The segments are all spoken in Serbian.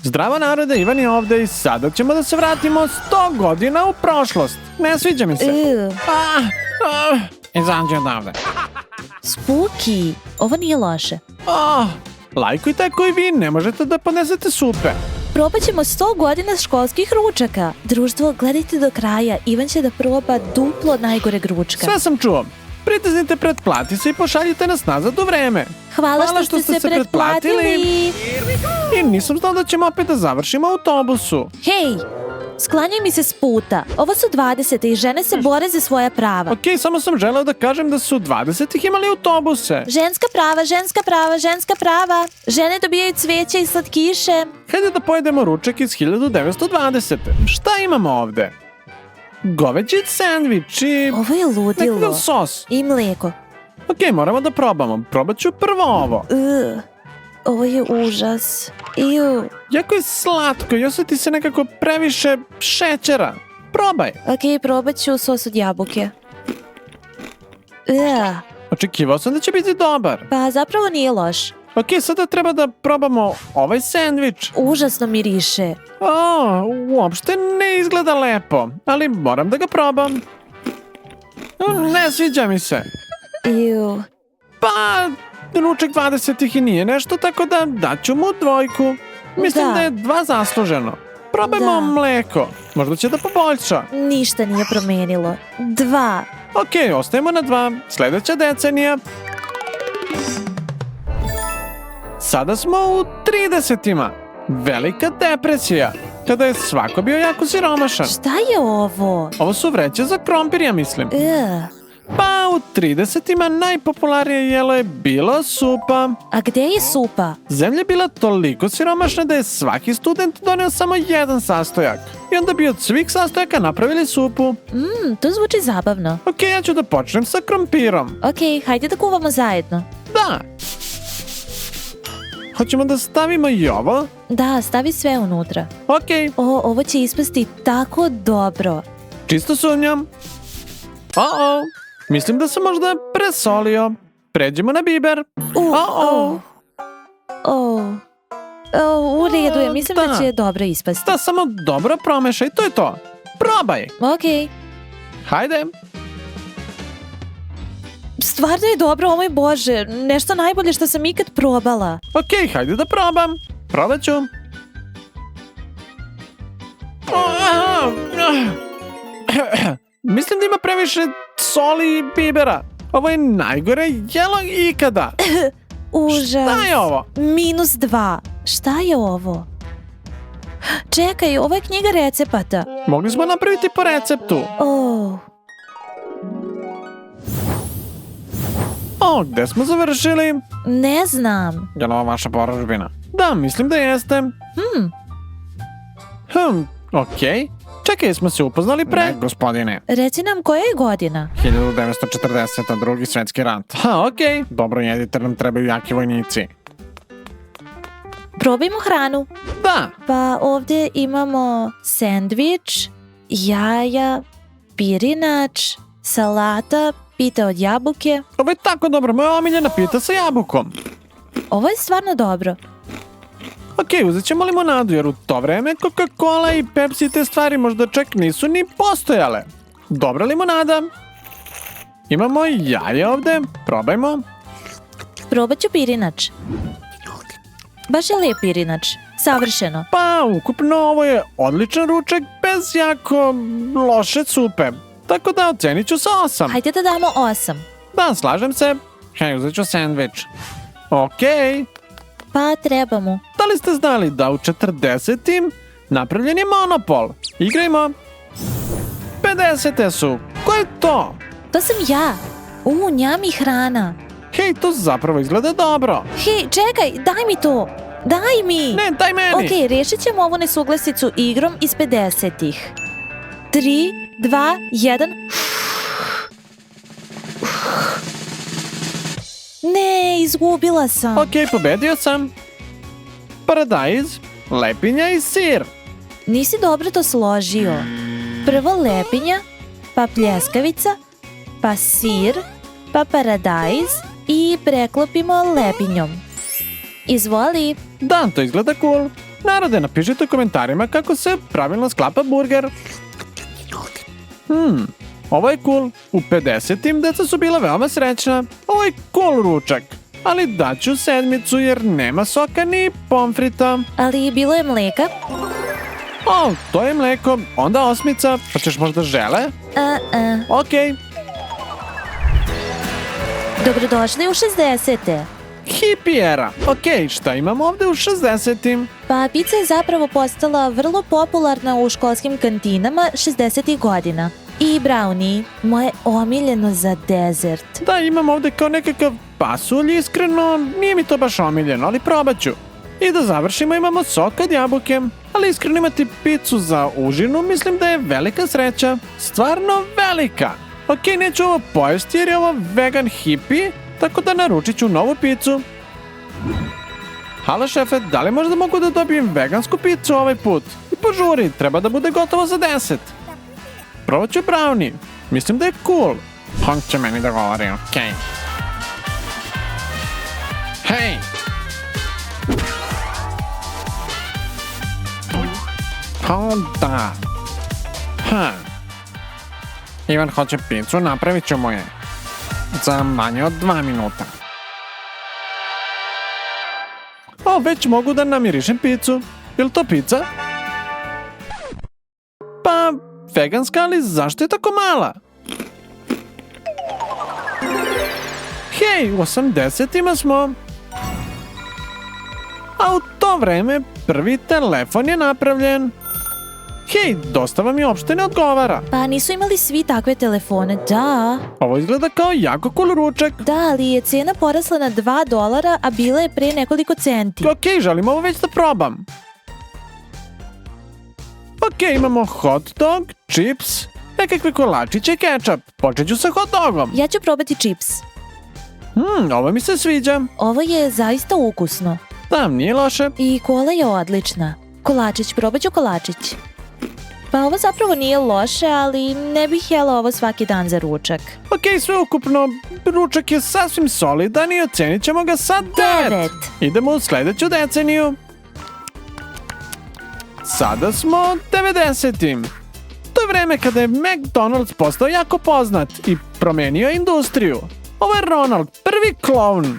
Zdravo narode, Ivan je ovde i sada ćemo da se vratimo 100 godina u prošlost. Ne sviđa mi se. Izađi odavde. Spooky. Ovo nije loše. Lajkujte ako i vi ne možete da podnesete supe. Probat ćemo 100 godina školskih ručaka. Društvo, gledajte do kraja. Ivan će da proba duplo najgoreg ručka. Sve sam čuo. Pritisnite pretplati se i pošaljite nas nazad u vreme. Hvala što ste se pretplatili. I nisam znao da ćemo opet da završimo u autobusu. Hej, sklanjaj mi se s puta. Ovo su 20. i žene se bore za svoja prava. Okej, samo sam želeo da kažem da su 20-ih imali autobuse. Ženska prava, ženska prava, ženska prava. Žene dobijaju cveće i slatkiše. Hajde da pojedemo ručak iz 1920. Šta imamo ovde? Goveđi sandvič i Ovo je ludilo. nekakav sos. I mlijeko. Okej, moramo da probamo. Probat ću prvo ovo. Ovo je užas. Iu. Jako je slatko i osjeti se nekako previše šećera. Probaj. Ok, probat ću sos od jabuke. Očekivao sam da će biti dobar. Pa zapravo nije loš. Okej, sada treba da probamo ovaj sandvič. Užasno miriše. Uopšte ne izgleda lepo, ali moram da ga probam. Ne sviđa mi se. Iu. Pa, ručak 20-ih i nije nešto, tako da daću mu 2. Mislim da je 2 zasluženo. Probajmo mleko. Možda će da poboljša. Ništa nije promenilo. 2. Okej, ostajemo na 2. Sljedeća decenija. Sada smo u 30-ima. Velika depresija. Kada je svako bio jako siromašan. Šta je ovo? Ovo su vreće za krompir, ja mislim. Pa u 30-ima najpopularnije jelo je bila supa. A gde je supa? Zemlja je bila toliko siromašna da je svaki student doneo samo 1 sastojak. I onda bi od svih sastojaka napravili supu. To zvuči zabavno. Okej, ja ću da počnem sa krompirom. Ok, hajde da kuvamo zajedno. Da. Hoćemo da stavimo i ovo? Da, stavi sve unutra. Okej. Ovo će ispasti tako dobro. Čisto sumnjam. Mislim da sam možda presolio. Pređemo na biber. U redu je, mislim da će dobro ispasti. Da, samo dobro promešaj, to je to. Probaj. Ok. Hajde. Stvarno je dobro, o moj Bože. Nešto najbolje što sam ikad probala. Okej, hajde da probam. Probat ću. Mislim da ima previše soli i bibera. Ovo je najgore jelo ikada. Užas. Šta je ovo? -2. Šta je ovo? Čekaj, ovo je knjiga recepata. Mogli smo napraviti po receptu. Gde smo završili? Ne znam. Je li ovo vaša porudžbina? Da, mislim da jeste. Okej. Čekaj, smo se upoznali pre? Ne, gospodine. Reci nam koja je godina? 1940. Drugi svetski rat. Okej. Dobro jedite, nam trebaju jaki vojnici. Probajmo hranu. Da. Pa ovdje imamo sendvič, jaja, pirinač, salata, pita od jabuke. Ovo je tako dobro, moja omiljena pita sa jabukom. Ovo je stvarno dobro. Okej, uzet ćemo limonadu, jer u to vreme Coca-Cola i Pepsi te stvari možda čak nisu ni postojale. Dobra limonada. Imamo i jaje ovde, probajmo. Probat ću pirinač. Baš je lijep pirinač, savršeno. Pa, ukupno ovo je odličan ručak bez jako loše supe. Tako da ocenit ću sa 8. Hajde da damo 8. Da, slažem se. Hej, uzet ću sandvič. Okej. Pa treba mu. Da li ste znali da u 40-im napravljen je monopol? Igrajmo. 50-te su. Ko je to? To sam ja. Njami hrana. Hej, to zapravo izgleda dobro. Hej, čekaj, daj mi to. Daj mi. Ne, daj meni. Ok, riješit ćemo ovu nesuglasicu igrom iz 50-ih. 3, 2, 1. Ne, izgubila sam. Okej, pobedio sam. Paradajz, lepinja i sir. Nisi dobro to složio. Prvo lepinja, pa pljeskavica, pa sir, pa paradajz i preklopimo lepinjom. Izvoli. Da, to izgleda cool. Narode, napišite u komentarima kako se pravilno sklapa burger. Ovo je cool. U 50-im deca su bila veoma srećna. Ovo je cool ručak. Ali daću 7 jer nema soka ni pomfrita. Ali bilo je mleka? O, to je mleko. Onda 8. Pa ćeš možda žele? Okej. Dobrodošli u 60. Hippie era. Okej, šta imamo ovde u 60-im? Pa pizza je zapravo postala vrlo popularna u školskim kantinama 60. godina. I brownie, moje omiljeno za dezert. Da, imam ovde kao nekakav pasulj, iskreno, nije mi to baš omiljeno, ali probat ću. I da završimo imamo sok od jabuke, ali iskreno imati picu za užinu mislim da je velika sreća. Stvarno velika. Okej, neću ovo pojesti jer je ovo vegan hippie, tako da naručit ću novu picu. Halo šefe, da li možda mogu da dobijem vegansku picu ovaj put? I požuri, treba da bude gotovo za 10. Probat ću brownie. Mislim da je cool. Hong će meni da govori, okej. Hej! Da. Ivan hoće picu, napravit ću mu je. Za manje od 2 minuta. O, već mogu da namirišem picu. Je li to pizza? Pa, veganska, ali zašto je tako mala? Hej, u 80-ima smo. A u to vreme prvi telefon je napravljen. Hej, dostava mi uopšte ne odgovara. Pa nisu imali svi takve telefone, da. Ovo izgleda kao jako cool ručak. Da, ali je cena porasla na $2, a bila je pre nekoliko centi. Okej, želim ovo već da probam. Okej, imamo hot dog, čips, nekakve kolačiće i kečap. Počet ću sa hot dogom. Ja ću probati čips. Ovo mi se sviđa. Ovo je zaista ukusno. Da, nije loše. I kola je odlična. Kolačić, probat ću kolačić. Pa ovo zapravo nije loše, ali ne bih jela ovo svaki dan za ručak. Okej, sve ukupno, ručak je sasvim solidan i ocenit ćemo ga sa 9. Idemo u sledeću deceniju. Sada smo u 90-im. To je vreme kada je McDonald's postao jako poznat i promenio industriju. Ovo je Ronald, prvi kloun.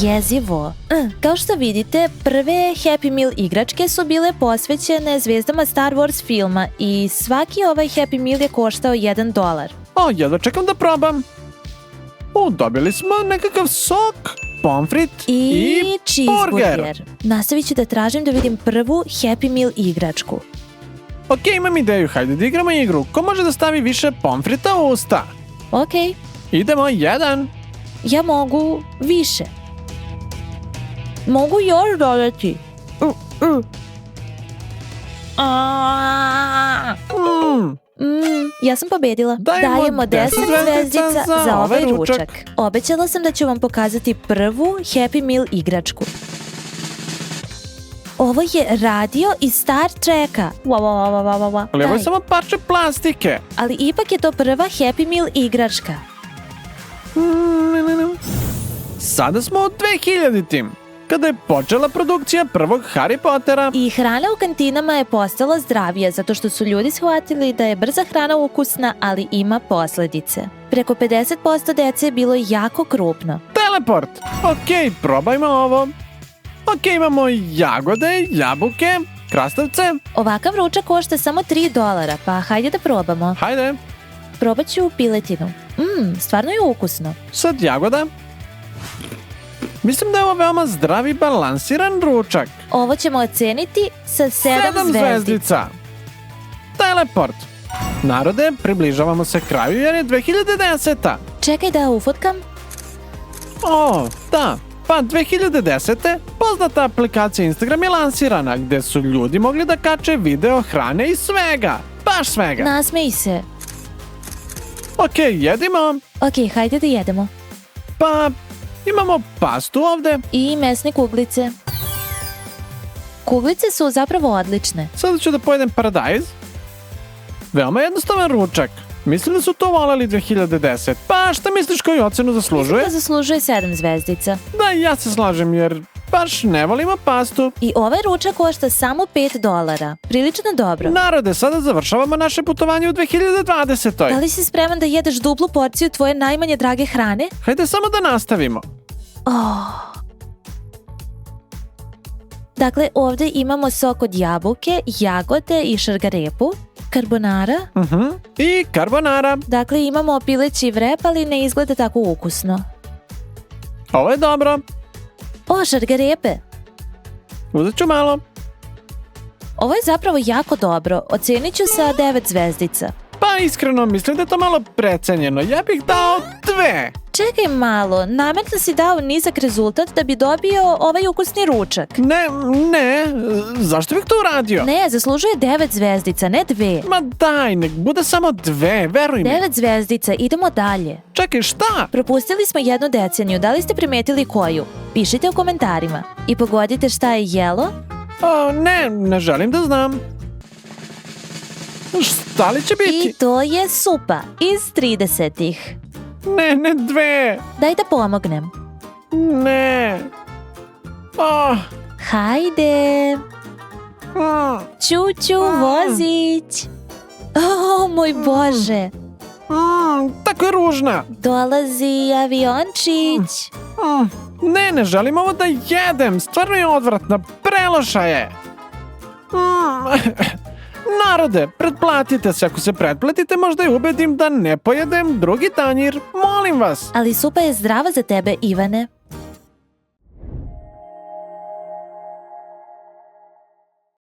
Jezivo. Kao što vidite, prve Happy Meal igračke su bile posvećene zvijezdama Star Wars filma i svaki ovaj Happy Meal je koštao $1. O, jedva čekam da probam. Dobili smo nekakav sok, pomfrit i cheeseburger. Nastavit ću da tražim da vidim prvu Happy Meal igračku. Okej, imam ideju, hajde da igramo igru. Ko može da stavi više pomfrita u usta? Okej. Idemo, 1. Ja mogu više. Mogu još dodati. Ja sam pobedila. Dajemo 10 zvezdica za ovaj ručak. Obećala sam da ću vam pokazati prvu Happy Meal igračku. Ovo je radio iz Star Treka. Ali ovo je samo parče plastike. Ali ipak je to prva Happy Meal igračka. Sada smo u 2000-tim, kada je počela produkcija prvog Harry Pottera. I hrana u kantinama je postala zdravija zato što su ljudi shvatili da je brza hrana ukusna, ali ima posledice. Preko 50% dece je bilo jako krupno. Teleport! Okej, probajmo ovo. Okej, imamo jagode, jabuke, krastavce. Ovakav ručak košta samo $3, pa hajde da probamo. Hajde. Probat ću piletinu. Stvarno je ukusno. Sad jagoda. Mislim da je ovo veoma zdrav i balansiran ručak. Ovo ćemo oceniti sa 7 zvezdica. Teleport. Narode, približavamo se kraju jer je 2010. Čekaj da ufotkam. O, da. Pa 2010. poznata aplikacija Instagram je lansirana gde su ljudi mogli da kače video hrane i svega. Baš svega. Nasmej se. Okej, jedimo. Okej, hajde da jedemo. Pa, imamo pastu ovde. I mesne kuglice. Kuglice su zapravo odlične. Sada ću da pojedem paradajz. Veoma jednostavan ručak. Mislim da su to voleli 2010. Pa šta misliš koju ocenu zaslužuje? Mislim da zaslužuje 7 zvezdica. Da, ja se slažem jer Baš ne volimo pastu. I ovaj ručak košta samo $5. Prilično dobro. Narode, sada završavamo naše putovanje u 2020. Da li si spreman da jedeš duplu porciju tvoje najmanje drage hrane? Hajde samo da nastavimo. Dakle, ovdje imamo sok od jabuke, jagode i šargarepu, karbonara. I carbonara. Dakle, imamo pileći vrep, ali ne izgleda tako ukusno. Ovo je dobro. O, šargarepe! Uzet ću malo. Ovo je zapravo jako dobro. Ocenit ću sa 9 zvezdica. Pa iskreno, mislim da je to malo precenjeno. Ja bih dao 2. Čekaj malo, namerno si dao nizak rezultat da bi dobio ovaj ukusni ručak. Ne, zašto bih to uradio? Ne, zaslužuje 9 zvezdica, ne 2. Ma daj, nek bude samo 2, veruj mi. 9 zvezdica, idemo dalje. Čekaj, šta? Propustili smo jednu deceniju, da li ste primetili koju? Pišite u komentarima. I pogodite šta je jelo? O, ne želim da znam. Šta li će biti? I to je supa iz 30-ih. Ne, 2. Daj da pomognem. Ne. Oh. Hajde. Ćuću, vozić. O, moj Bože. Tako je ružna. Dolazi aviončić. Ne želim ovo da jedem. Stvarno je odvratna. Preloša je. Narode, pretplatite se. Ako se pretplatite, možda je ubedim da ne pojedem drugi tanjir. Molim vas. Ali supa je zdrava za tebe, Ivane.